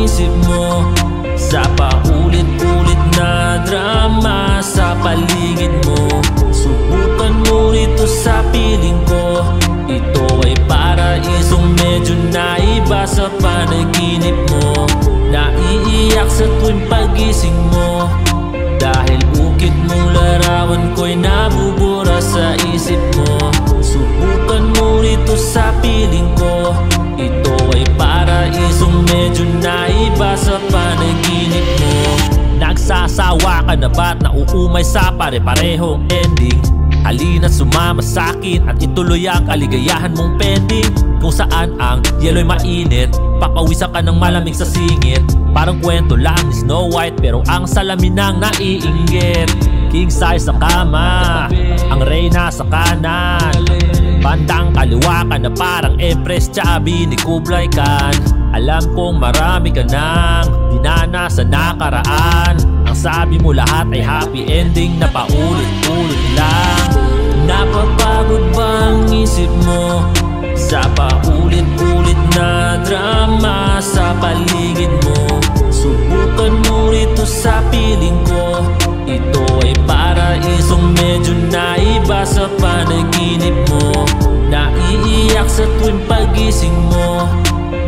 isip mo sa paulit-ulit na drama sa paligid mo? Subukan mo rito sa piling ko, ito ay paraisong medyo naiba sa panaginip mo. Naiiyak sa tuwing pagising mo, dahil ukit mong larawan ko'y nabubura sa isip mo. Subukan mo rito sa piling ko, ito ay paraisong medyo naiba sa panaginip mo. Nagsasawa ka na ba't nauumay sa pare-parehong ending? Halina't sumama sa'kin at ituloy ang kaligayahan mong pending. Kung saan ang yelo'y mainit, papawisan ka ng malamig sa singit. Parang kwento lang ni Snow White pero ang salamin ang naiinggit. King size sa kama, ang reyna sa kanan, bandang kaliwa ka na parang Empress Chubby ni Kublai Khan. Alam kong marami ka nang dinana sa nakaraan. Ang sabi mo lahat ay happy ending na paulit-ulit lang. Napapagod ba ang isip mo sa paulit-ulit na drama sa paligid mo? Subukan mo rito sa piling ko, ito ay paraisong medyo naiba sa panaginip mo. Naiiyak sa tuwing pagising mo,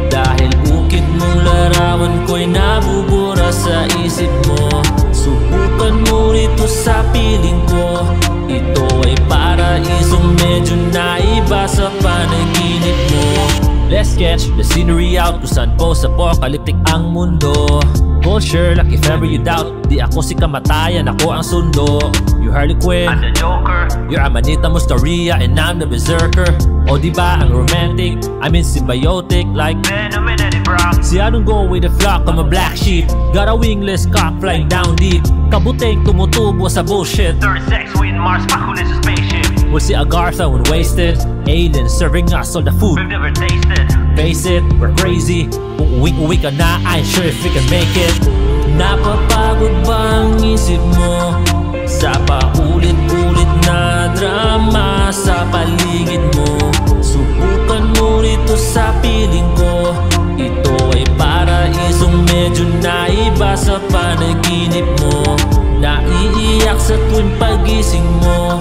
dahil ukit mong larawan ko'y nabubura sa isip mo. Subukan mo rito sa piling ko, ito ay paraisong medyo naiba sa panaginip mo. Let's sketch the scenery out kung saan post-apocalyptic ang mundo. Call Sherlock if ever you doubt, di ako si kamatayan, ako ang sundo. You Harley Quinn, I'm the Joker. you're Amanita Mustaria and I'm the Berserker. O diba ang romantic, I'm in symbiotic like Venom and Eddie Brock. see, I don't go with the flock, I'm a black sheep. Got a wingless cock flying down deep. Kabuteng tumutubo sa bullshit. 36 we in Mars, Pakulis a spaceship. We'll see Agartha when wasted. Aliens serving us all the food. We've never tasted. Face it, we're crazy. Kung uwi ka na, I ain't sure if we can make it. Napapagod ba ang isip mo sa paulit-ulit na drama sa paligid mo? Subukan mo rito sa piling ko, ito ay paraisong medyo naiba sa panaginip mo. Naiiyak sa tuwing pagising mo,